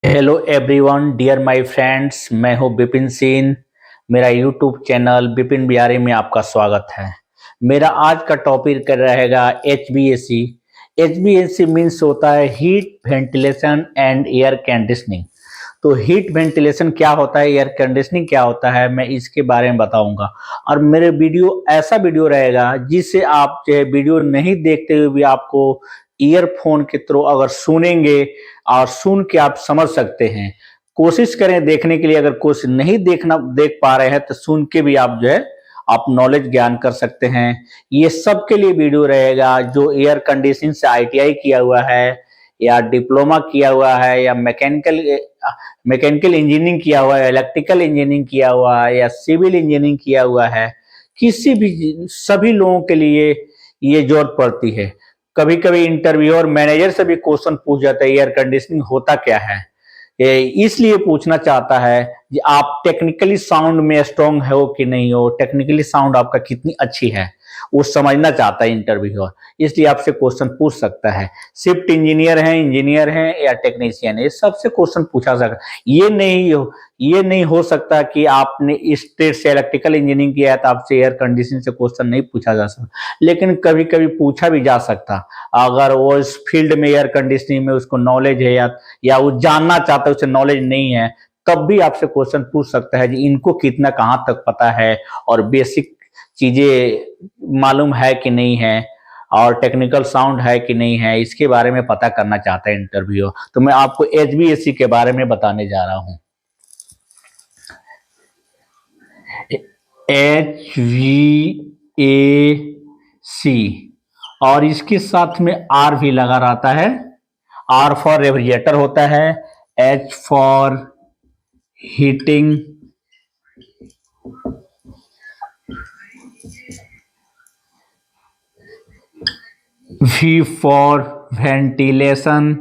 Hello everyone dear my friends, मैं हूं बिपिन सिंह। मेरा यूट्यूब चैनल बिपिन बिहारी में आपका स्वागत है। मेरा आज का टॉपिक रहेगा एचवीएसी। एचवीएसी मीन्स होता है heat ventilation and air conditioning. तो हीट वेंटिलेशन क्या होता है, एयर कंडीशनिंग क्या होता है, मैं इसके बारे में बताऊंगा। और मेरे वीडियो ऐसा वीडियो रहेगा जिससे आप जो है वीडियो नहीं देखते हुए भी आपको ईयरफोन के थ्रू अगर सुनेंगे और सुन के आप समझ सकते हैं। कोशिश करें देखने के लिए, अगर कोशिश नहीं देख पा रहे हैं तो सुन के भी आप जो है आप नॉलेज ज्ञान कर सकते हैं। ये सबके लिए वीडियो रहेगा जो एयर कंडीशनिंग से आईटीआई किया हुआ है या डिप्लोमा किया हुआ है या मैकेनिकल इंजीनियरिंग किया हुआ है, इलेक्ट्रिकल इंजीनियरिंग किया हुआ है या सिविल इंजीनियरिंग किया हुआ है। किसी भी सभी लोगों के लिए ये जरूरत पड़ती है। कभी कभी इंटरव्यूअर मैनेजर से भी क्वेश्चन पूछ जाता है एयर कंडीशनिंग होता क्या है। इसलिए पूछना चाहता है कि आप टेक्निकली साउंड में स्ट्रांग हो कि नहीं हो, टेक्निकली साउंड आपका कितनी अच्छी है वो समझना चाहता है इंटरव्यूअर। इसलिए आपसे क्वेश्चन पूछ सकता है। शिफ्ट इंजीनियर हैं या टेक्नीशियन है, ये सबसे क्वेश्चन पूछा सकता है। ये नहीं हो सकता कि आपने इस स्टेट से इलेक्ट्रिकल इंजीनियरिंग किया है तो आपसे एयर कंडीशनिंग से क्वेश्चन नहीं पूछा जा सकता, लेकिन कभी कभी पूछा भी जा सकता। अगर वो इस फील्ड में एयर कंडीशनिंग में उसको नॉलेज है या वो जानना चाहता है, उसे नॉलेज नहीं है, तब भी आपसे क्वेश्चन पूछ सकता है कि इनको कितना कहाँ तक पता है और बेसिक चीजें मालूम है कि नहीं है और टेक्निकल साउंड है कि नहीं है, इसके बारे में पता करना चाहता है इंटरव्यू। तो मैं आपको एचवीएसी के बारे में बताने जा रहा हूँ। HVAC और इसके साथ में आर भी लगा रहता है। आर फॉर रेफ्रिजरेटर होता है, H for heating, V for ventilation,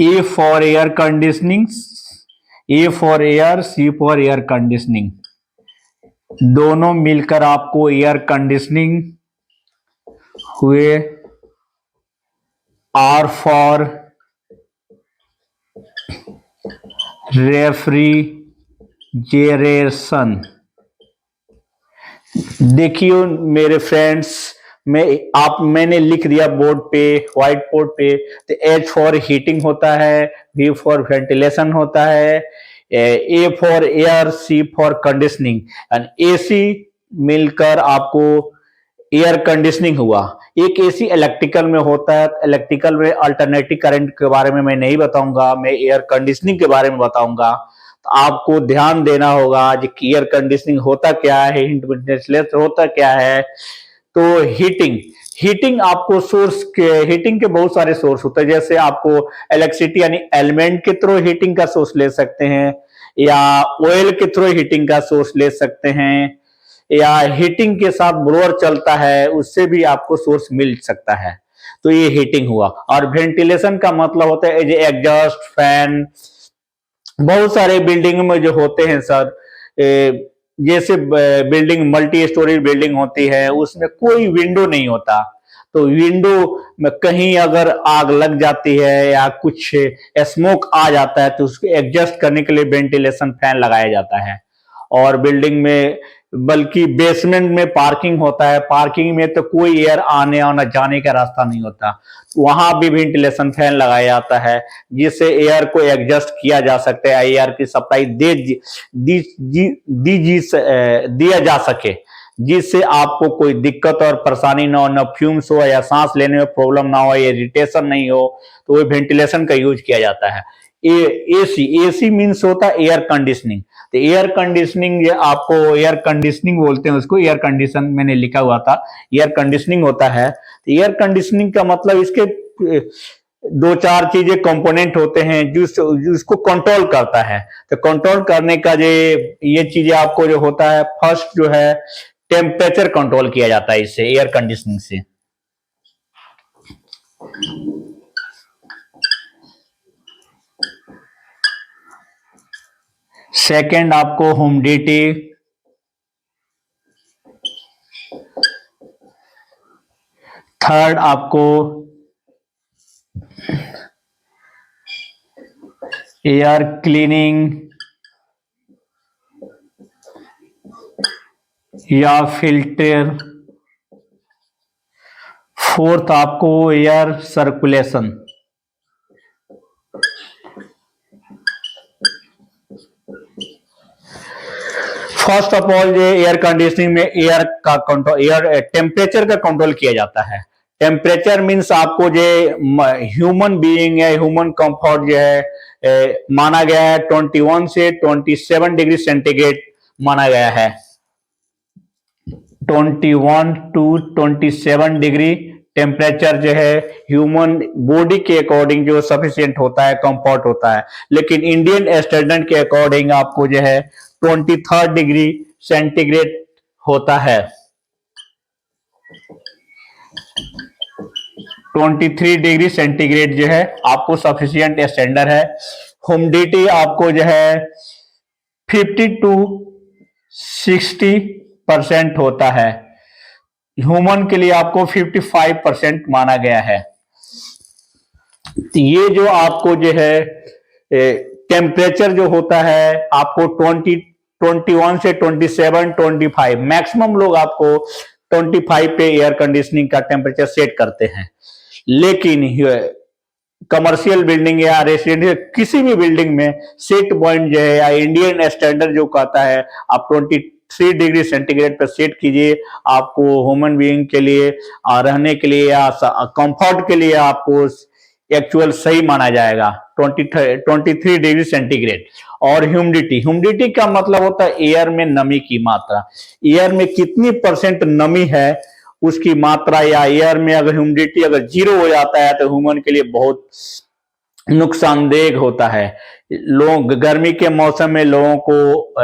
A for air conditioning, A for air, C for air conditioning. दोनों मिलकर आपको एयर कंडीशनिंग हुए। R for refrigeration. देखिए मेरे फ्रेंड्स, मैंने लिख दिया बोर्ड पे, व्हाइट बोर्ड पे। तो एच फॉर हीटिंग होता है, वी फॉर वेंटिलेशन होता है, A for air, C for conditioning and AC मिलकर आपको एयर कंडीशनिंग हुआ। एक एसी इलेक्ट्रिकल में होता है, इलेक्ट्रिकल में अल्टरनेटिव करंट के बारे में मैं नहीं बताऊंगा, मैं एयर कंडीशनिंग के बारे में बताऊंगा। तो आपको ध्यान देना होगा कि एयर कंडीशनिंग होता क्या है, हीट वेंटिलेशन होता क्या है। तो हीटिंग हीटिंग आपको हीटिंग के बहुत सारे सोर्स होते हैं। जैसे आपको इलेक्ट्रिसिटी यानी एलिमेंट के थ्रू हीटिंग का सोर्स ले सकते हैं, या ऑयल के थ्रू हीटिंग का सोर्स ले सकते हैं, या हीटिंग के साथ ब्लोअर चलता है उससे भी आपको सोर्स मिल सकता है। तो ये हीटिंग हुआ। और वेंटिलेशन का मतलब होता है एग्जॉस्ट फैन। बहुत सारे बिल्डिंग में जो होते हैं सर, जैसे बिल्डिंग मल्टी स्टोरी बिल्डिंग होती है उसमें कोई विंडो नहीं होता। तो विंडो में कहीं अगर आग लग जाती है या कुछ स्मोक आ जाता है तो उसको एडजस्ट करने के लिए वेंटिलेशन फैन लगाया जाता है। और बिल्डिंग में, बल्कि बेसमेंट में पार्किंग होता है, पार्किंग में तो कोई एयर आने आना जाने का रास्ता नहीं होता, वहां भी वेंटिलेशन फैन लगाया जाता है जिससे एयर को एडजस्ट किया जा सकता है, एयर की सप्लाई दिया जा सके, जिससे आपको कोई दिक्कत और परेशानी ना हो, ना फ्यूम्स हो या सांस लेने में प्रॉब्लम ना हो, इरिटेशन नहीं हो। तो वो वेंटिलेशन का यूज किया जाता है। एसी एसी मीन्स होता है एयर कंडीशनिंग। तो एयर कंडीशनिंग, आपको एयर कंडीशनिंग बोलते हैं उसको, एयर कंडीशन मैंने लिखा हुआ था, एयर कंडीशनिंग होता है। तो एयर कंडीशनिंग का मतलब इसके दो चार चीजें कंपोनेंट होते हैं जिसको कंट्रोल करता है। तो कंट्रोल करने का ये चीजें आपको जो होता है, फर्स्ट जो है टेम्परेचर कंट्रोल किया जाता है इससे, एयर कंडीशनिंग से। सेकंड आपको ह्यूमिडिटी, थर्ड आपको एयर क्लीनिंग या फिल्टर। फोर्थ आपको air circulation. First of all जो एयर कंडीशनिंग में एयर का कंट्रोल, एयर टेम्परेचर का कंट्रोल किया जाता है। टेम्परेचर मीन्स आपको जो ह्यूमन बीइंग है, ह्यूमन कंफर्ट जो है माना गया है 21 से 27 डिग्री सेंटीग्रेड माना गया है। 21 टू 27 डिग्री टेम्परेचर जो है ह्यूमन बॉडी के अकॉर्डिंग जो सफिशिएंट होता है, कंफर्ट होता है। लेकिन इंडियन स्टैंडर्ड के अकॉर्डिंग आपको जो है 23 डिग्री सेंटीग्रेड होता है। 23 डिग्री सेंटीग्रेड जो है आपको सफिशिएंट स्टैंडर्ड है। ह्यूमिडिटी आपको जो है 50 टू 60% होता है। ह्यूमन के लिए आपको 55% माना गया है। ये जो आपको जो है टेम्परेचर जो होता है आपको 21 से 27, 25, मैक्सिमम लोग आपको 25 पे एयर कंडीशनिंग का टेम्परेचर सेट करते हैं। लेकिन कमर्शियल बिल्डिंग या रेसिडेंशियल किसी भी बिल्डिंग में सेट पॉइंट जो है या इंडियन स्टैंडर्ड जो कहता है आप 23 डिग्री सेंटीग्रेड पर सेट कीजिए। आपको ह्यूमन बीइंग के लिए रहने के लिए या कंफर्ट के लिए आपको एक्चुअल सही माना जाएगा 23 डिग्री सेंटीग्रेड। और ह्यूमिडिटी का मतलब होता है एयर में नमी की मात्रा। एयर में कितनी % नमी है उसकी मात्रा, या एयर में अगर ह्यूमिडिटी अगर 0 हो जाता है तो ह्यूमन के लिए बहुत नुकसानदेह होता है। लोग गर्मी के मौसम में लोगों को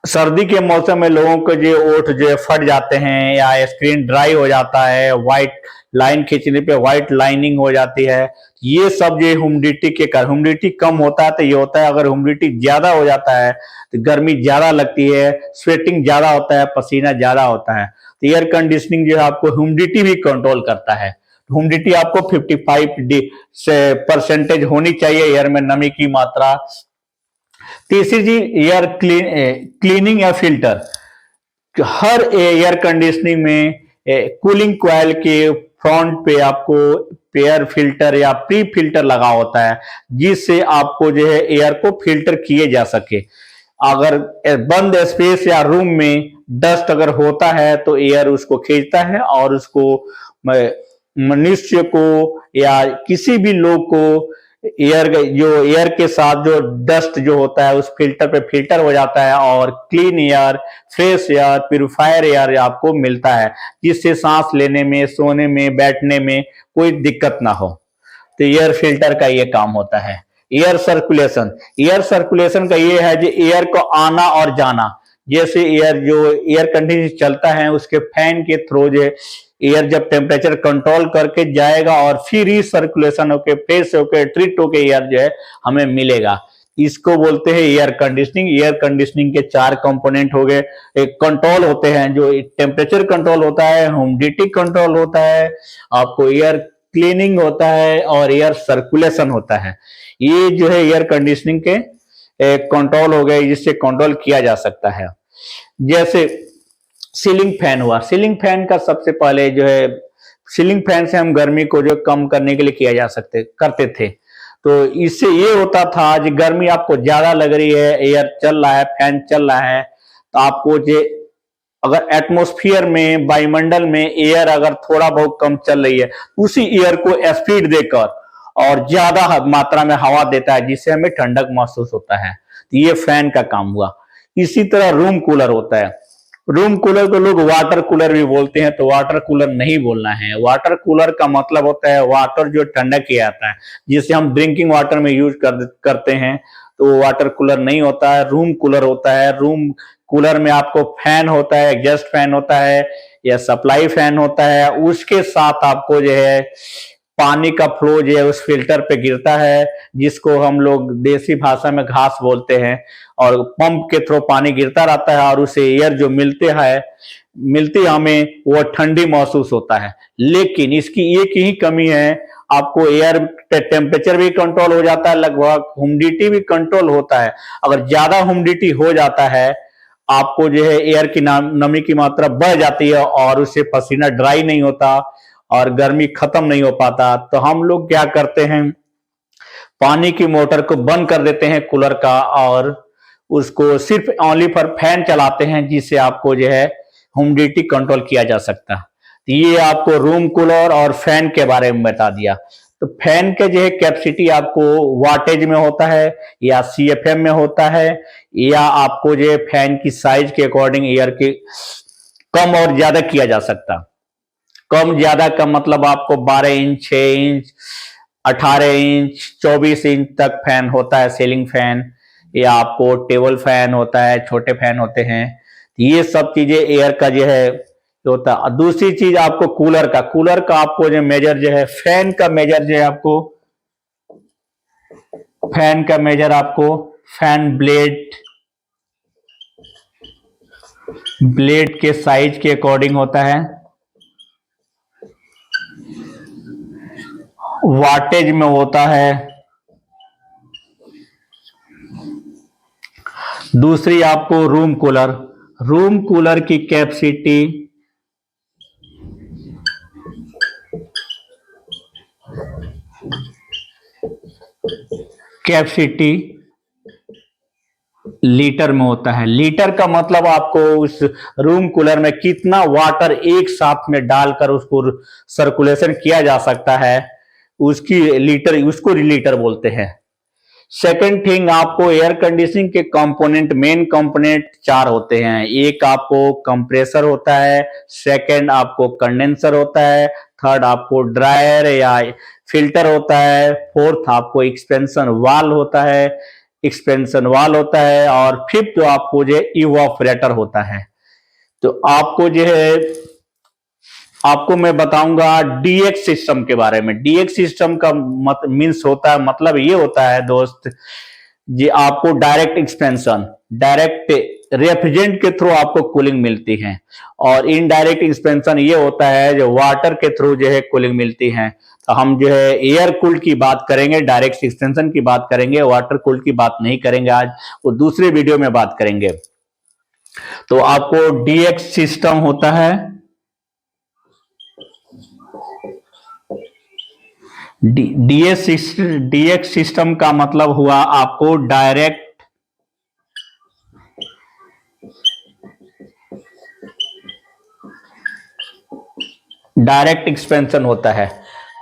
सर्दी के मौसम में लोगों को जो ओठ जो फट जाते हैं या स्क्रीन ड्राई हो जाता है, व्हाइट लाइन खींचने पे व्हाइट लाइनिंग हो जाती है। ये सब जो ह्यूमिडिटी के कारण, ह्यूमिडिटी कम होता है तो ये होता है। अगर ह्यूमिडिटी ज्यादा हो जाता है तो गर्मी ज्यादा लगती है, स्वेटिंग ज्यादा होता है, पसीना ज्यादा होता है। तो एयर कंडीशनिंग जो है आपको ह्यूमिडिटी भी कंट्रोल करता है। ह्यूमिडिटी आपको 55% होनी चाहिए, एयर में नमी की मात्रा। तीसरी चीज एयर क्लीनिंग या फिल्टर। हर एयर कंडीशनिंग में कूलिंग कॉइल के फ्रंट पे आपको एयर फिल्टर या प्री फिल्टर लगा होता है, जिससे आपको जो है एयर को फिल्टर किए जा सके। अगर बंद स्पेस या रूम में डस्ट अगर होता है तो एयर उसको खींचता है और उसको मनुष्य को या किसी भी लोग को एयर के साथ जो डस्ट जो होता है उस फिल्टर पे फिल्टर हो जाता है और clean air, fresh air, purifier air आपको मिलता है, जिससे सांस लेने में, सोने में, बैठने में कोई दिक्कत ना हो। तो एयर फिल्टर का ये काम होता है। एयर सर्कुलेशन का ये है जो एयर को आना और जाना, जैसे एयर कंडीशनर चलता है उसके फैन के थ्रू जो एयर जब टेम्परेचर कंट्रोल करके जाएगा और फिर ही सर्कुलेशन होके फ्रेश होके ट्रीट होके एयर जो है हमें मिलेगा। इसको बोलते हैं एयर कंडीशनिंग। एयर कंडीशनिंग के 4 कंपोनेंट हो गए। एक कंट्रोल होते हैं, जो टेम्परेचर कंट्रोल होता है, ह्यूमिडिटी कंट्रोल होता है, आपको एयर क्लीनिंग होता है और एयर सर्कुलेशन होता है। ये जो है एयर कंडीशनिंग के कंट्रोल हो गए, जिससे कंट्रोल किया जा सकता है। जैसे सीलिंग फैन हुआ। सीलिंग फैन का सबसे पहले जो है, सीलिंग फैन से हम गर्मी को जो कम करने के लिए किया जा करते थे। तो इससे ये होता था कि गर्मी आपको ज्यादा लग रही है, एयर चल रहा है, फैन चल रहा है, तो आपको जो अगर एटमॉस्फेयर में, वायुमंडल में एयर अगर थोड़ा बहुत कम चल रही है, उसी एयर को स्पीड देकर और ज्यादा मात्रा में हवा देता है, जिससे हमें ठंडक महसूस होता है। तो ये फैन का काम हुआ। इसी तरह रूम कूलर होता है। रूम कूलर को लोग वाटर कूलर भी बोलते हैं, तो वाटर कूलर नहीं बोलना है। वाटर कूलर का मतलब होता है वाटर जो ठंडा किया जाता है, जिसे हम ड्रिंकिंग वाटर में यूज करते हैं, तो वाटर कूलर नहीं होता है, रूम कूलर होता है। रूम कूलर में आपको फैन होता है, एग्जॉस्ट फैन होता है या सप्लाई फैन होता है, उसके साथ आपको जो है पानी का फ्लो जो है उस फिल्टर पे गिरता है, जिसको हम लोग देसी भाषा में घास बोलते हैं, और पंप के थ्रू पानी गिरता रहता है और उसे एयर जो मिलती हमें वो ठंडी महसूस होता है। लेकिन इसकी एक ही कमी है, आपको एयर टेम्परेचर भी कंट्रोल हो जाता है, लगभग ह्यूमिडिटी भी कंट्रोल होता है। अगर ज्यादा ह्यूमिडिटी हो जाता है, आपको जो है एयर की नमी की मात्रा बढ़ जाती है और उससे पसीना ड्राई नहीं होता और गर्मी खत्म नहीं हो पाता। तो हम लोग क्या करते हैं, पानी की मोटर को बंद कर देते हैं कूलर का, और उसको सिर्फ ओनली फॉर फैन चलाते हैं, जिससे आपको जो है ह्यूमिडिटी कंट्रोल किया जा सकता है। तो ये आपको रूम कूलर और फैन के बारे में बता दिया। तो फैन के जो है कैपेसिटी आपको वाटेज में होता है या सीएफएम में होता है, या आपको जो है फैन की साइज के अकॉर्डिंग एयर के कम और ज्यादा किया जा सकता। कम ज्यादा का मतलब आपको 12 इंच, 6 इंच, 18 इंच, 24 इंच तक फैन होता है, सीलिंग फैन, या आपको टेबल फैन होता है, छोटे फैन होते हैं। ये सब चीजें एयर का जो है होता है। दूसरी चीज आपको कूलर का आपको जो मेजर जो है, फैन का मेजर जो है आपको, फैन ब्लेड के साइज के अकॉर्डिंग होता है, वाटेज में होता है। दूसरी आपको रूम कूलर की कैपेसिटी लीटर में होता है। लीटर का मतलब आपको उस रूम कूलर में कितना वाटर एक साथ में डालकर उसको सर्कुलेशन किया जा सकता है, उसको लीटर बोलते हैं। सेकेंड थिंग, आपको एयर कंडीशनिंग के कंपोनेंट, मेन कंपोनेंट 4 होते हैं। एक आपको कंप्रेसर होता है, सेकंड आपको कंडेंसर होता है, थर्ड आपको ड्रायर या फिल्टर होता है, फोर्थ आपको एक्सपेंशन वाल होता है, और फिफ्थ जो आपको जो इवापोरेटर होता है। तो आपको मैं बताऊंगा डीएक्स सिस्टम के बारे में। डीएक्स सिस्टम का मतलब ये होता है दोस्त जी, आपको डायरेक्ट रेफ्रिजरेंट के थ्रू आपको कूलिंग मिलती है, और इनडायरेक्ट एक्सपेंशन ये होता है जो वाटर के थ्रू जो है कूलिंग मिलती है। तो हम जो है एयर कूल्ड की बात करेंगे, डायरेक्ट एक्सपेंशन की बात करेंगे, वाटर कूल्ड की बात नहीं करेंगे आज, वो दूसरे वीडियो में बात करेंगे। तो आपको डीएक्स सिस्टम होता है, डीएक्स सिस्टम का मतलब हुआ आपको डायरेक्ट एक्सपेंशन होता है।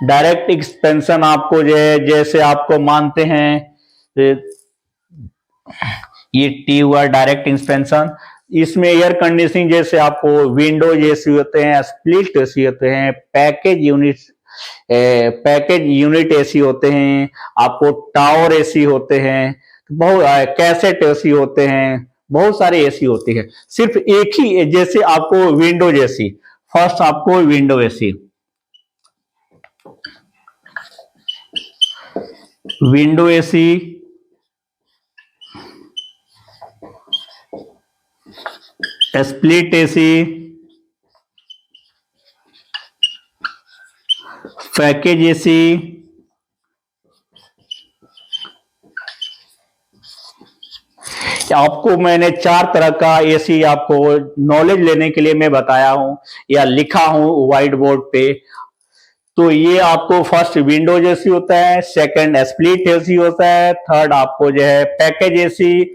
डायरेक्ट एक्सपेंशन आपको जो है, जैसे आपको मानते हैं ये टी हुआ डायरेक्ट एक्सपेंशन। इसमें एयर कंडीशनिंग जैसे आपको विंडोज एसी होते हैं, स्प्लिट एसी होते हैं, पैकेज यूनिट एसी होते हैं, आपको टावर एसी होते हैं, बहुत कैसेट एसी होते हैं, बहुत सारे एसी होती है। सिर्फ एक ही, जैसे आपको विंडोज एसी, फर्स्ट आपको window AC, split AC, package AC, आपको मैंने 4 तरह का एसी आपको नॉलेज लेने के लिए मैं बताया हूं या लिखा हूं व्हाइट बोर्ड पे। तो ये आपको फर्स्ट विंडोज एसी होता है, सेकंड स्प्लिट एसी होता है, थर्ड आपको जो है पैकेज एसी,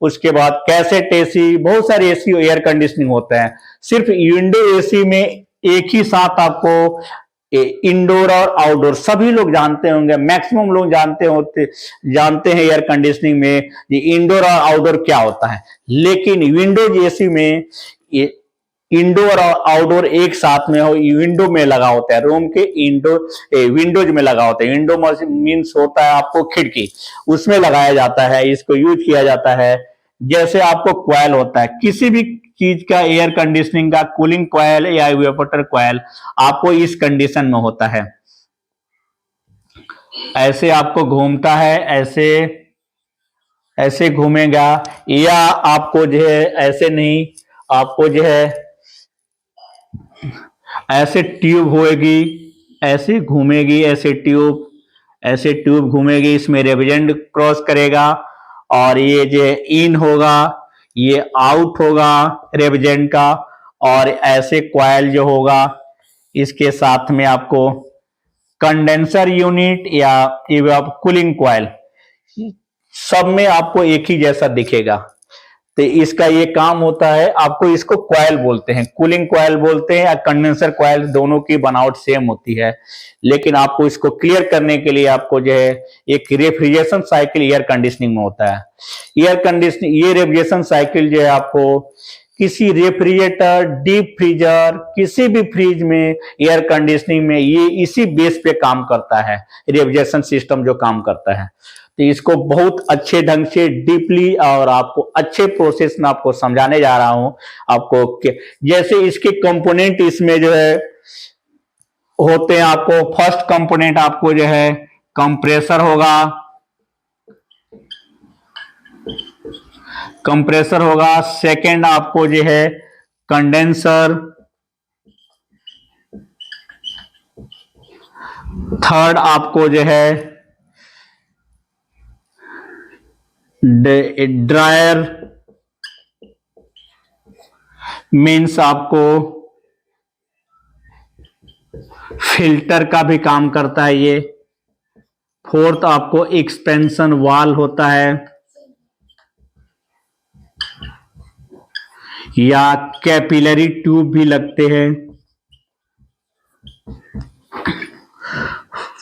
उसके बाद कैसेट एसी, बहुत सारे एसी एयर कंडीशनिंग होता है। सिर्फ विंडो एसी में एक ही साथ आपको इंडोर और आउटडोर सभी लोग जानते होंगे, मैक्सिमम लोग जानते हैं एयर कंडीशनिंग में ये इंडोर और आउटडोर क्या होता है। लेकिन विंडोज एसी में ये इंडोर और आउटडोर एक साथ में हो, विंडो में लगा होता है, रूम के विंडोज में लगा होता है। विंडो मीन्स होता है आपको खिड़की, उसमें लगाया जाता है, इसको यूज किया जाता है। जैसे आपको क्वाइल होता है, किसी भी चीज का एयर कंडीशनिंग का कूलिंग क्वाइल या इवेपोरेटर क्वाइल आपको इस कंडीशन में होता है। ऐसे आपको घूमता है, ऐसे ऐसे घूमेगा, या आपको जो है ऐसे नहीं, आपको जो है ऐसे ट्यूब होएगी, ऐसे घूमेगी, ऐसे ट्यूब घूमेगी, इसमें रेविजेंट क्रॉस करेगा, और ये जो इन होगा, ये आउट होगा रेविजेंट का, और ऐसे कॉइल जो होगा इसके साथ में आपको कंडेंसर यूनिट या कूलिंग कॉइल, सब में आपको एक ही जैसा दिखेगा। तो इसका ये काम होता है, आपको इसको कॉइल बोलते हैं, कूलिंग कॉइल बोलते हैं या कंडेंसर कॉइल, दोनों की बनावट सेम होती है। लेकिन आपको इसको क्लियर करने के लिए आपको जो है एक रेफ्रिजरेशन साइकिल एयर कंडीशनिंग में होता है। एयर कंडीशनिंग, ये रेफ्रिजरेशन साइकिल जो है आपको किसी रेफ्रिजरेटर, डीप फ्रीजर, किसी भी फ्रिज में एयर कंडीशनिंग में ये इसी बेस पे काम करता है, रेफ्रिजरेशन सिस्टम जो काम करता है। तो इसको बहुत अच्छे ढंग से डीपली और आपको अच्छे प्रोसेस में आपको समझाने जा रहा हूं आपको। जैसे इसके कंपोनेंट इसमें जो है होते हैं, आपको फर्स्ट कंपोनेंट आपको जो है कंप्रेसर होगा, सेकंड आपको जो है कंडेंसर, थर्ड आपको जो है ड्रायर, मीन्स आपको फिल्टर का भी काम करता है ये। फोर्थ आपको एक्सपेंशन वाल होता है या कैपिलरी ट्यूब भी लगते हैं।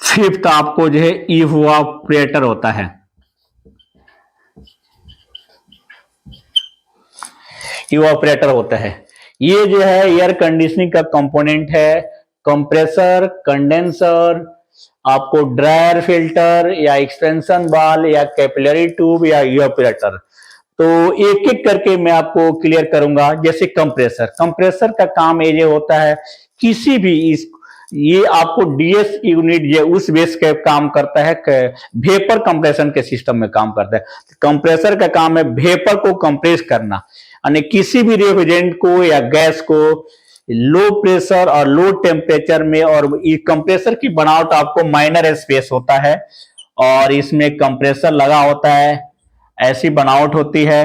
फिफ्थ आपको जो है इवापोरेटर होता है, इवापोरेटर होता है। ये जो है एयर कंडीशनिंग का कंपोनेंट है, कंप्रेसर, कंडेंसर, आपको ड्रायर, फिल्टर या एक्सपेंशन बाल या कैपिलरी ट्यूब या इवापोरेटर। तो एक एक करके मैं आपको क्लियर करूंगा। जैसे कंप्रेसर, कंप्रेसर का काम ये होता है, किसी भी इस ये आपको डीएस यूनिट जो उस बेस के काम करता है, वेपर कंप्रेशन के सिस्टम में काम करता है। कंप्रेसर का काम है वेपर को कंप्रेस करना, यानी किसी भी रेफ्रिजरेंट को या गैस को लो प्रेशर और लो टेम्परेचर में। और कंप्रेसर की बनावट आपको माइनर स्पेस होता है और इसमें कंप्रेसर लगा होता है, ऐसी बनावट होती है।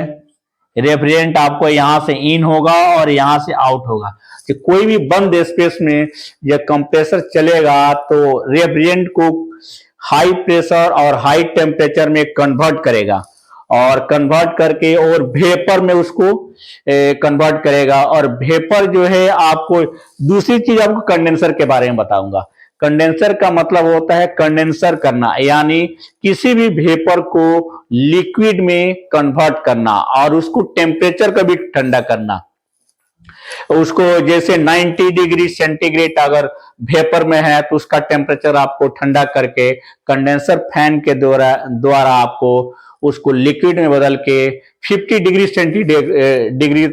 रेफ्रिजरेंट आपको यहां से इन होगा और यहां से आउट होगा। कि कोई भी बंद स्पेस में जब कंप्रेसर चलेगा तो रेफ्रिजरेंट को हाई प्रेशर और हाई टेम्परेचर में कन्वर्ट करेगा, और कन्वर्ट करके और वेपर में उसको कन्वर्ट करेगा। और वेपर जो है आपको, दूसरी चीज आपको कंडेंसर के बारे में बताऊंगा। कंडेंसर का मतलब होता है कंडेंसर करना, यानी किसी भी वेपर को लिक्विड में कन्वर्ट करना और उसको टेम्परेचर का भी ठंडा करना। उसको जैसे 90 डिग्री सेंटीग्रेड अगर वेपर में है तो उसका टेम्परेचर आपको ठंडा करके कंडेंसर फैन के द्वारा आपको उसको लिक्विड में बदल के 50 डिग्री सेंटीग्रेड डिग्री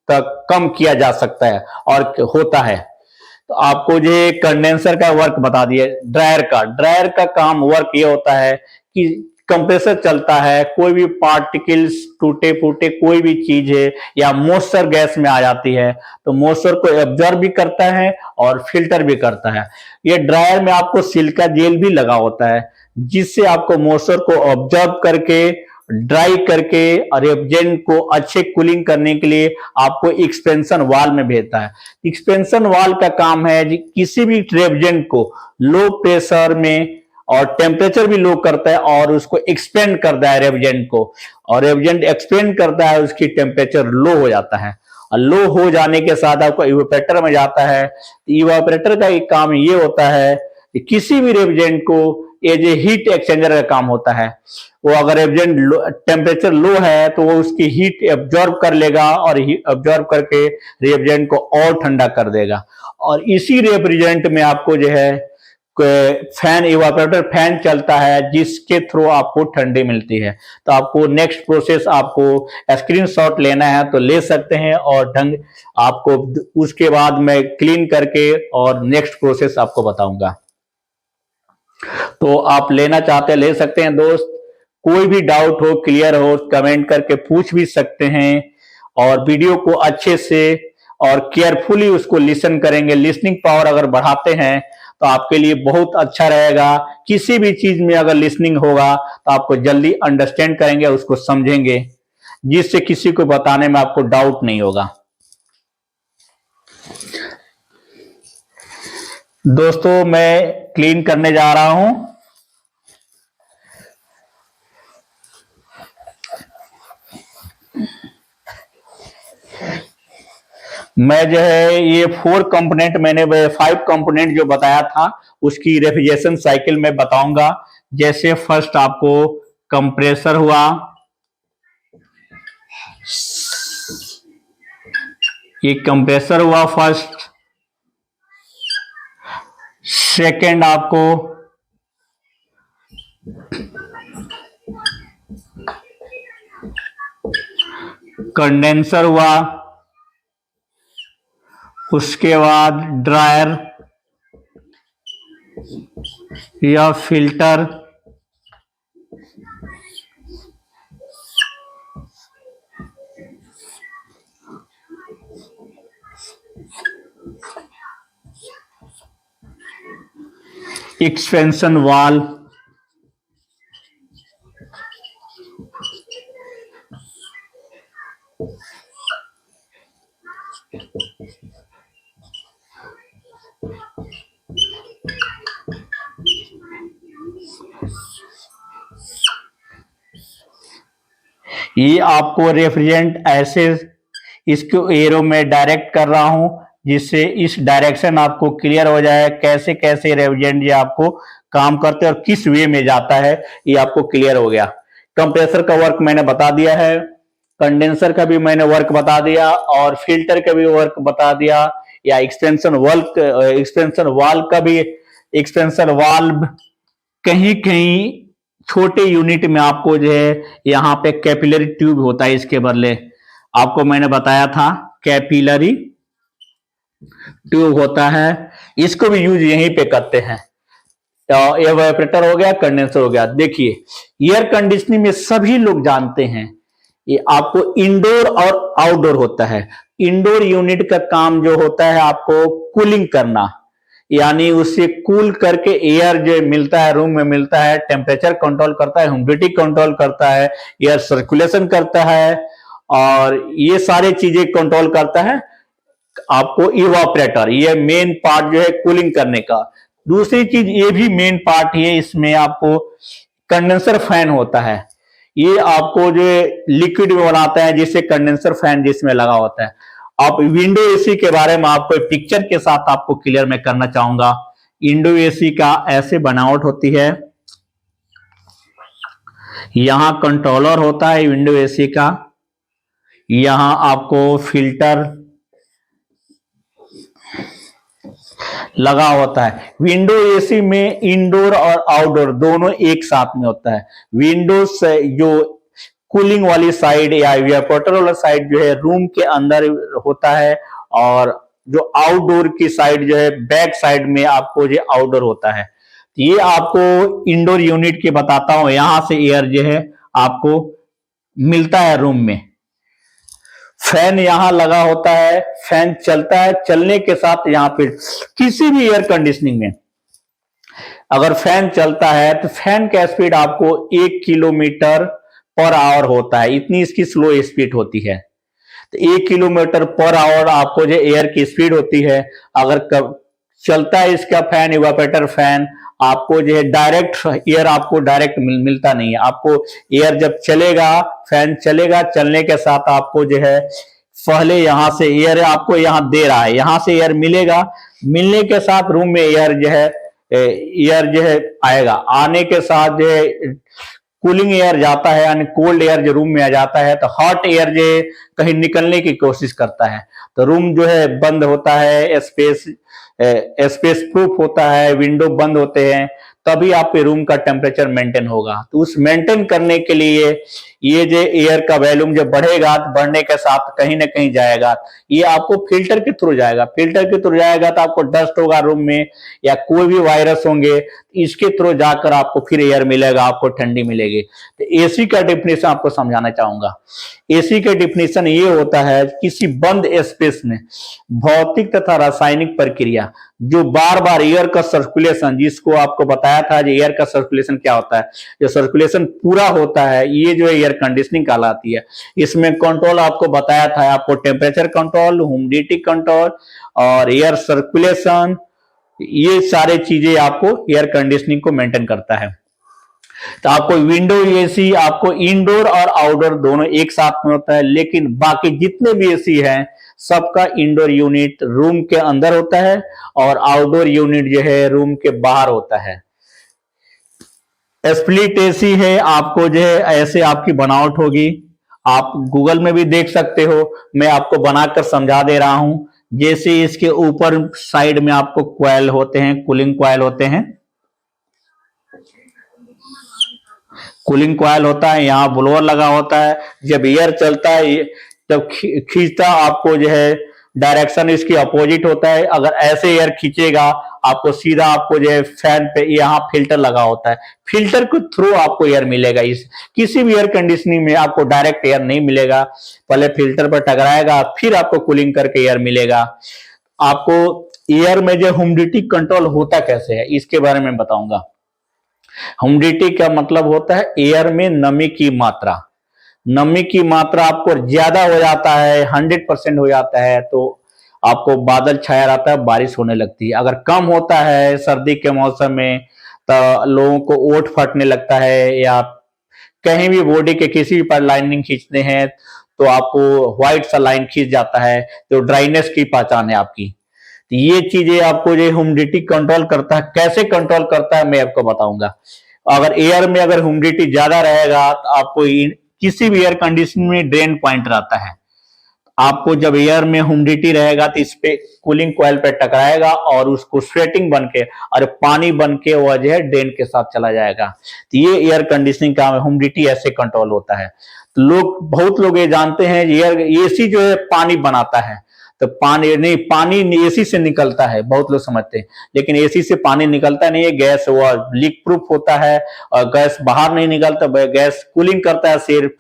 तक कम किया जा सकता है और होता है। तो आपको जो कंडेंसर का वर्क बता दिए। ड्रायर का काम वर्क ये होता है कि कंप्रेसर चलता है, कोई भी पार्टिकल्स टूटे फूटे कोई भी चीज है या मॉइस्चर गैस में आ जाती है तो मॉइस्चर को एब्जॉर्ब भी करता है और फिल्टर भी करता है। ये ड्रायर में आपको सिलिका जेल भी लगा होता है जिससे आपको मॉइस्चर को ऑब्जर्व करके ड्राई करके रेफ्रिजरेंट को अच्छे कूलिंग करने के लिए आपको एक्सपेंशन वाल में भेजता है। एक्सपेंशन वाल का काम है किसी भी रेफ्रिजरेंट को लो प्रेशर में और टेम्परेचर भी लो करता है और उसको एक्सपेंड करता है रेफ्रिजरेंट को, और रेफ्रिजरेंट एक्सपेंड करता है उसकी टेम्परेचर लो हो जाता है, और लो हो जाने के साथ आपको इवापोरेटर में जाता है। इवापोरेटर का एक काम ये होता है कि किसी भी रेफ्रिजरेंट को ये जो हीट एक्सचेंजर का काम होता है, वो अगर रेफ्रिजरेंट टेम्परेचर लो है तो वो उसकी हीट एब्जॉर्ब कर लेगा और एब्जॉर्ब करके रेफ्रिजरेंट को और ठंडा कर देगा। और इसी रेफ्रिजरेंट में आपको जो है फैन, इवापोरेटर फैन चलता है जिसके थ्रू आपको ठंडी मिलती है। तो आपको नेक्स्ट प्रोसेस आपको स्क्रीनशॉट लेना है तो ले सकते हैं, और ढंग आपको उसके बाद मैं क्लीन करके और नेक्स्ट प्रोसेस आपको बताऊंगा। तो आप लेना चाहते हैं ले सकते हैं दोस्त। कोई भी डाउट हो, क्लियर हो, कमेंट करके पूछ भी सकते हैं। और वीडियो को अच्छे से और केयरफुली उसको लिसन करेंगे। लिसनिंग पावर अगर बढ़ाते हैं तो आपके लिए बहुत अच्छा रहेगा। किसी भी चीज में अगर लिसनिंग होगा तो आपको जल्दी अंडरस्टैंड करेंगे, उसको समझेंगे, जिससे किसी को बताने में आपको डाउट नहीं होगा। दोस्तों मैं क्लीन करने जा रहा हूं। मैं जो है ये 4 कंपोनेंट मैंने 5 कंपोनेंट जो बताया था उसकी रेफ्रिजरेशन साइकिल में बताऊंगा। जैसे फर्स्ट आपको कंप्रेसर हुआ, ये कंप्रेसर हुआ फर्स्ट। सेकंड आपको कंडेंसर हुआ, उसके बाद ड्रायर या फिल्टर, एक्सपेंशन वाल्व, ये आपको रेफ्रिजरेंट ऐसे इसको एरो में डायरेक्ट कर रहा हूं जिससे इस डायरेक्शन आपको क्लियर हो जाए कैसे कैसे रेफ्रिजरेंट ये आपको काम करते हैं और किस वे में जाता है, ये आपको क्लियर हो गया। कंप्रेसर का वर्क मैंने बता दिया है, कंडेंसर का भी मैंने वर्क बता दिया और फिल्टर का भी वर्क बता दिया, या एक्सटेंशन वाल्व का भी। एक्सटेंशन वाल्व कहीं कहीं छोटे यूनिट में आपको जो है यहाँ पे कैपिलरी ट्यूब होता है, इसके बदले आपको मैंने बताया था कैपिलरी ट्यूब होता है, इसको भी यूज यहीं पे करते हैं। एवापोरेटर हो गया, कंडेंसर हो गया। देखिए एयर कंडीशनिंग में सभी लोग जानते हैं ये आपको इंडोर और आउटडोर होता है। इंडोर यूनिट का काम जो होता है आपको कूलिंग करना, यानी उससे कूल करके एयर जो मिलता है रूम में मिलता है, टेम्परेचर कंट्रोल करता है, ह्यूमिडिटी कंट्रोल करता है, एयर सर्कुलेशन करता है और ये सारी चीजें कंट्रोल करता है आपको इवापोरेटर। ये मेन पार्ट जो है कूलिंग करने का। दूसरी चीज ये भी मेन पार्ट है, इसमें आपको कंडेंसर फैन होता है। ये आपको जो लिक्विड में बनाता है जिससे कंडेंसर फैन जिसमें लगा होता है। आप विंडो एसी के बारे में आपको पिक्चर के साथ आपको क्लियर मैं करना चाहूंगा। विंडो एसी का ऐसे बनावट होती है, यहां कंट्रोलर होता है विंडो एसी का, यहां आपको फिल्टर लगा होता है। विंडो एसी में इंडोर और आउटडोर दोनों एक साथ में होता है। विंडो से जो कूलिंग वाली साइड या इवेपोरेटर वाला साइड जो है रूम के अंदर होता है और जो आउटडोर की साइड जो है बैक साइड में आपको जो आउटडोर होता है। ये आपको इंडोर यूनिट के बताता हूं, यहां से एयर जो है आपको मिलता है रूम में। फैन यहां लगा होता है, फैन चलता है, चलने के साथ यहां पे किसी भी एयर कंडीशनिंग में अगर फैन चलता है तो फैन का स्पीड आपको 1 किलोमीटर पर आवर होता है, इतनी इसकी स्लो स्पीड होती है। तो 1 किलोमीटर पर आवर आपको जो एयर की स्पीड होती है। अगर चलता है इसका फैन, इवापोरेटर फैन, आपको जो है डायरेक्ट एयर आपको डायरेक्ट मिलता नहीं है। आपको एयर जब चलेगा, फैन चलेगा, चलने के साथ आपको जो है पहले यहां से एयर आपको यहां दे रहा है, यहां से एयर मिलेगा, मिलने के साथ रूम में एयर जो है आएगा, आने के साथ जो है कूलिंग एयर जाता है, यानी कोल्ड एयर जो रूम में आ जाता है तो हॉट एयर जो कहीं निकलने की कोशिश करता है तो रूम जो है बंद होता है, स्पेस प्रूफ होता है, विंडो बंद होते हैं तभी आपके रूम का टेम्परेचर मेंटेन होगा। तो उस मेंटेन करने के लिए ये जो एयर का वॉल्यूम जब बढ़ेगा तो बढ़ने के साथ कहीं ना कहीं जाएगा, ये आपको फिल्टर के थ्रू जाएगा। फिल्टर के थ्रू जाएगा तो आपको डस्ट होगा रूम में या कोई भी वायरस होंगे, इसके थ्रू जाकर आपको फिर एयर मिलेगा, आपको ठंडी मिलेगी। तो एसी का डेफिनेशन आपको समझाना चाहूंगा। एसी का डेफिनेशन ये होता है किसी बंद स्पेस में भौतिक तथा रासायनिक प्रक्रिया जो बार बार एयर का सर्कुलेशन, जिसको आपको बताया था जो एयर का सर्कुलेशन क्या होता है, जो सर्कुलेशन पूरा होता है, ये जो एयर कंडीशनिंग कहलाती है। इसमें कंट्रोल आपको बताया था, आपको टेम्परेचर कंट्रोल, ह्यूमिडिटी कंट्रोल और एयर सर्कुलेशन, ये सारे चीजें आपको एयर कंडीशनिंग को मेंटेन करता है। तो आपको विंडो एसी आपको इंडोर और आउटडोर दोनों एक साथ में होता है, लेकिन बाकी जितने भी एसी हैं सबका इंडोर यूनिट रूम के अंदर होता है और आउटडोर यूनिट जो है रूम के बाहर होता है। स्प्लिट एसी है, आपको जो है ऐसे आपकी बनावट होगी, आप गूगल में भी देख सकते हो, मैं आपको बनाकर समझा दे रहा हूं। जैसे इसके ऊपर साइड में आपको कॉइल होते हैं, कूलिंग कॉइल होते हैं, कूलिंग कॉइल होता है, यहाँ ब्लोअर लगा होता है। जब एयर चलता है, जब खींचता आपको जो है डायरेक्शन इसकी अपोजिट होता है। अगर ऐसे एयर खींचेगा आपको सीधा, आपको जो है फैन पे यहाँ फिल्टर लगा होता है, फिल्टर के थ्रू आपको एयर मिलेगा। इस किसी भी एयर कंडीशनिंग में आपको डायरेक्ट एयर नहीं मिलेगा, पहले फिल्टर पर टकराएगा फिर आपको कूलिंग करके एयर मिलेगा। आपको एयर में जो ह्यूमिडिटी कंट्रोल होता कैसे है इसके बारे में बताऊंगा। ह्यूमिडिटी का मतलब होता है एयर में नमी की मात्रा। नमी की मात्रा आपको ज्यादा हो जाता है, 100% हो जाता है तो आपको बादल छाया रहता है, बारिश होने लगती है। अगर कम होता है सर्दी के मौसम में तो लोगों को ओठ फटने लगता है, या कहीं भी बॉडी के किसी भी पर लाइनिंग खींचते हैं तो आपको व्हाइट सा लाइन खींच जाता है, जो ड्राइनेस की पहचान है आपकी। तो ये चीजें आपको जो ह्यूमिडिटी कंट्रोल करता है, कैसे कंट्रोल करता है मैं आपको बताऊंगा। अगर एयर में अगर ह्यूमिडिटी ज्यादा रहेगा तो आपको किसी भी एयर कंडीशन में ड्रेन पॉइंट रहता है, आपको जब एयर में ह्यूमिडिटी रहेगा तो इस पे कूलिंग कॉइल पे टकराएगा और उसको स्वेटिंग बन के और पानी बन के वह जो है ड्रेन के साथ चला जाएगा। तो ये एयर कंडीशनिंग का ह्यूमिडिटी ऐसे कंट्रोल होता है। तो बहुत लोग ये जानते हैं एयर एसी जो है पानी बनाता है, तो पानी नहीं, पानी एसी से निकलता है, बहुत लोग समझते हैं, लेकिन एसी से पानी निकलता नहीं है। गैस वो लीक प्रूफ होता है और गैस बाहर नहीं निकलता, गैस कूलिंग करता है। सिर्फ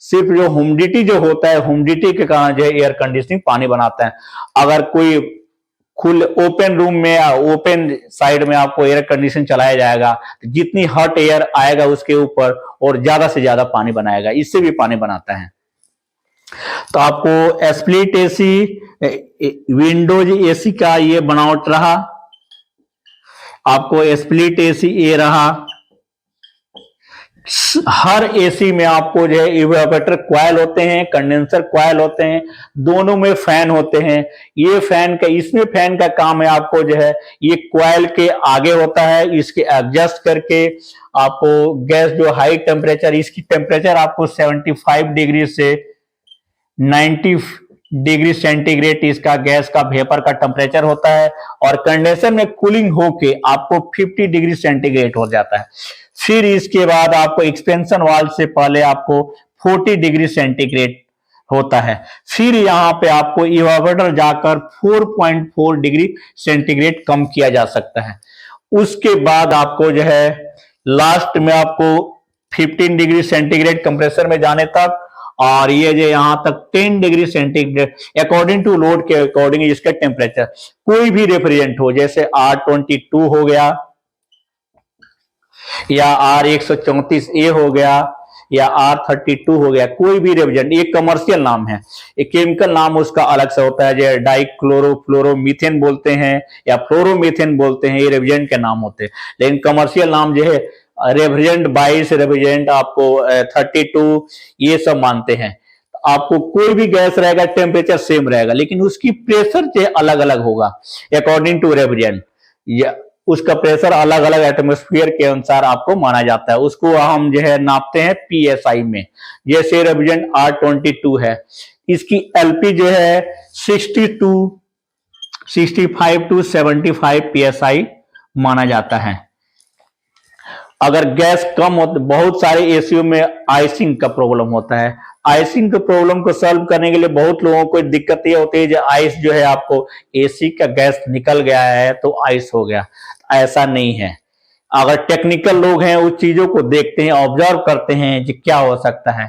सिर्फ जो ह्यूमिडिटी जो होता है, ह्यूमिडिटी के कारण जो है एयर कंडीशनिंग पानी बनाता है। अगर कोई खुल ओपन रूम में या ओपन साइड में आपको एयर कंडीशन चलाया जाएगा, जितनी हॉट एयर आएगा उसके ऊपर और ज्यादा से ज्यादा पानी बनाएगा, इससे भी पानी बनाता है। तो आपको स्प्लिट एसी, विंडोज एसी का ये बनावट रहा, आपको स्प्लिट एसी ये रहा। हर एसी में आपको जो है इवेपोरेटर कॉइल होते हैं, कंडेंसर कॉइल होते हैं, दोनों में फैन होते हैं। ये फैन का, इसमें फैन का काम है आपको जो है ये कॉइल के आगे होता है, इसके एडजस्ट करके आपको गैस जो हाई टेम्परेचर, इसकी टेम्परेचर आपको 75 डिग्री से 90 डिग्री सेंटीग्रेड इसका गैस का वेपर का टेम्परेचर होता है, और कंडेंसर में कूलिंग होके आपको 50 डिग्री सेंटीग्रेड हो जाता है। फिर इसके बाद आपको एक्सपेंशन वाल्व से पहले आपको 40 डिग्री सेंटीग्रेड होता है। फिर यहां पे आपको इवेपोरेटर जाकर 4.4 डिग्री सेंटीग्रेड कम किया जा सकता है। उसके बाद आपको जो है लास्ट में आपको 15 डिग्री सेंटीग्रेड कंप्रेसर में जाने तक, और ये जो यहां तक 10 degree centigrade according to load के अकॉर्डिंग इसका टेम्परेचर कोई भी रेफ्रिजरेंट हो, जैसे R22 हो गया या R134A हो गया या R32 हो गया, कोई भी रेफ्रिजरेंट, एक कमर्शियल नाम है, एक केमिकल नाम उसका अलग से होता है, जो डाइक्लोरोफ्लोरोमीथेन बोलते हैं या फ्लोरोमीथेन बोलते हैं, ये रेफ्रिजरेंट के नाम होते हैं। लेकिन कमर्शियल नाम जो है रेफ्रिजरेंट 22, रेफ्रिजरेंट आपको 32, ये सब मानते हैं। आपको कोई भी गैस रहेगा टेम्परेचर सेम रहेगा, लेकिन उसकी प्रेशर जो अलग अलग होगा अकॉर्डिंग टू रेफ्रिजरेंट, या उसका प्रेशर अलग अलग एटमॉस्फेयर के अनुसार आपको माना जाता है। उसको हम जो है नापते हैं PSI में। जैसे रेफ्रिजरेंट R22 है, इसकी LP जो है 65 टू 75 PSI माना जाता है। अगर गैस कम हो तो बहुत सारे एसीओ में आइसिंग का प्रॉब्लम होता है। आइसिंग के प्रॉब्लम को सॉल्व करने के लिए बहुत लोगों को दिक्कत ये होती है जो आइस जो है आपको एसी का गैस निकल गया है तो आइस हो गया, ऐसा नहीं है। अगर टेक्निकल लोग हैं उस चीजों को देखते हैं, ऑब्जर्व करते हैं कि क्या हो सकता है।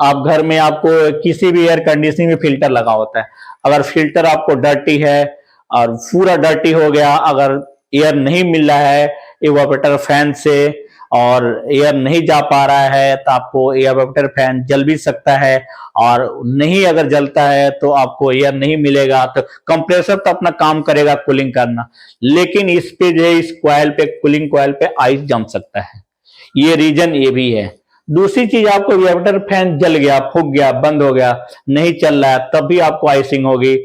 आप घर में आपको किसी भी एयर कंडीशनिंग में फिल्टर लगा होता है, अगर फिल्टर आपको डर्टी है और पूरा डर्टी हो गया, अगर एयर नहीं मिल रहा है इवापोरेटर फैन से और एयर नहीं जा पा रहा है तो आपको इवापोरेटर फैन जल भी सकता है, और नहीं अगर जलता है तो आपको एयर नहीं मिलेगा तो कंप्रेसर तो अपना काम करेगा कूलिंग करना, लेकिन इस पे जो है इस कॉइल पे कूलिंग कॉइल पे आइस जम सकता है। ये रीजन ये भी है। दूसरी चीज, आपको इवापोरेटर फैन जल गया, फूक गया, बंद हो गया, नहीं चल रहा है, तब भी आपको आइसिंग होगी।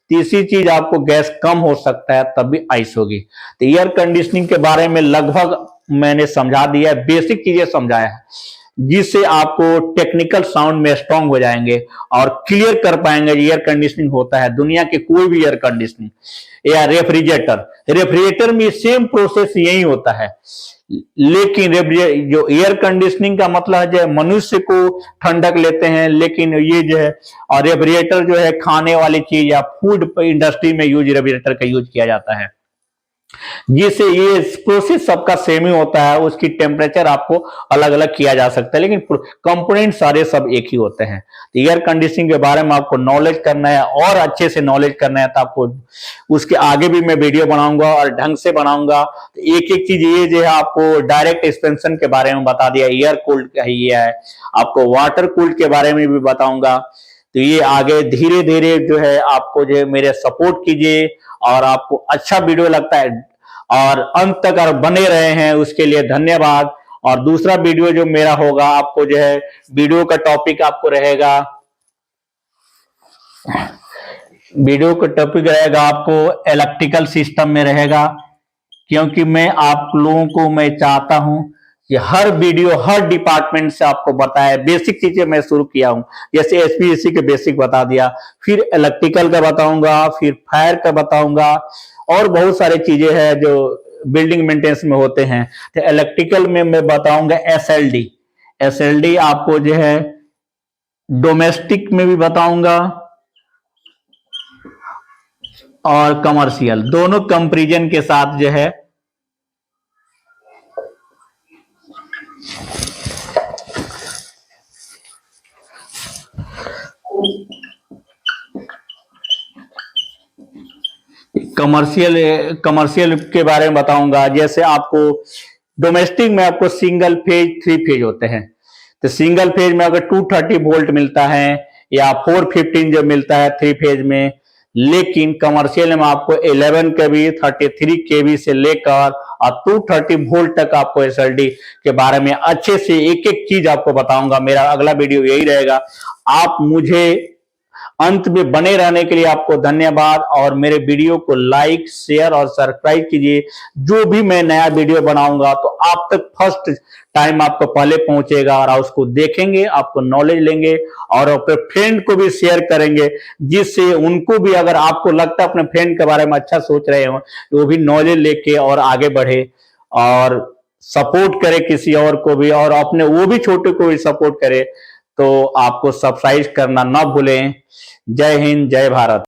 तीसरी चीज, आपको गैस कम हो सकता है तब भी आइस होगी। तो एयर कंडीशनिंग के बारे में लगभग मैंने समझा दिया है, बेसिक चीजें समझाया है, जिससे आपको टेक्निकल साउंड में स्ट्रांग हो जाएंगे और क्लियर कर पाएंगे एयर कंडीशनिंग होता है। दुनिया के कोई भी एयर कंडीशनिंग या रेफ्रिजरेटर में सेम प्रोसेस यही होता है, लेकिन जो एयर कंडीशनिंग का मतलब है मनुष्य को ठंडक लेते हैं, लेकिन ये जो है और रेफ्रिजरेटर जो है खाने वाली चीज या फूड इंडस्ट्री में रेफ्रिजरेटर का यूज किया जाता है, जिससे ये प्रोसेस सबका सेम ही होता है, उसकी टेम्परेचर आपको अलग अलग किया जा सकता है, लेकिन कंपोनेंट सारे सब एक ही होते हैं। तो एयर कंडीशनिंग के बारे में आपको नॉलेज करना है और अच्छे से नॉलेज करना है तो आपको उसके आगे भी मैं वीडियो बनाऊंगा और ढंग से बनाऊंगा। तो एक एक चीज ये जो है आपको डायरेक्ट एक्सपेंशन के बारे में बता दिया, एयर कूल्ड का ये है, आपको वाटर कूल्ड के बारे में भी बताऊंगा। तो ये आगे धीरे धीरे जो है आपको जो है मेरे सपोर्ट कीजिए, और आपको अच्छा वीडियो लगता है और अंत तक अगर बने रहे हैं उसके लिए धन्यवाद। और दूसरा वीडियो जो मेरा होगा, आपको जो है वीडियो का टॉपिक आपको रहेगा, वीडियो का टॉपिक रहेगा आपको इलेक्ट्रिकल सिस्टम में रहेगा, क्योंकि मैं आप लोगों को मैं चाहता हूं कि हर वीडियो हर डिपार्टमेंट से आपको बताए। बेसिक चीजें मैं शुरू किया हूं, जैसे एचपीएससी के बेसिक बता दिया, फिर इलेक्ट्रिकल का बताऊंगा, फिर फायर का बताऊंगा, और बहुत सारी चीजें हैं जो बिल्डिंग मेंटेनेंस में होते हैं। तो इलेक्ट्रिकल में मैं बताऊंगा एसएलडी, एसएलडी आपको जो है डोमेस्टिक में भी बताऊंगा और कमर्शियल, दोनों कंपैरिजन के साथ जो है कमर्शियल के बारे में बताऊंगा। जैसे आपको डोमेस्टिक में आपको सिंगल फेज 3 फेज होते हैं, तो सिंगल फेज में अगर 230 वोल्ट मिलता है या 415 जो मिलता है 3 फेज में, लेकिन कमर्शियल में आपको 11 केवी 33 केवी से लेकर और 230 वोल्ट तक आपको एसएलडी के बारे में अच्छे से एक एक चीज आपको बताऊंगा। मेरा अगला वीडियो यही रहेगा। आप मुझे अंत में बने रहने के लिए आपको धन्यवाद, और मेरे वीडियो को लाइक शेयर और सब्सक्राइब कीजिए। जो भी मैं नया वीडियो बनाऊंगा तो आप तक फर्स्ट टाइम आपको पहले पहुंचेगा, और उसको देखेंगे, आपको नॉलेज लेंगे और अपने फ्रेंड को भी शेयर करेंगे, जिससे उनको भी, अगर आपको लगता है अपने फ्रेंड के बारे में अच्छा सोच रहे हो, वो भी नॉलेज लेके और आगे बढ़े और सपोर्ट करे किसी और को भी, और अपने वो भी छोटे को भी सपोर्ट करे। तो आपको सब्सक्राइब करना ना भूलें। जय हिंद, जय भारत।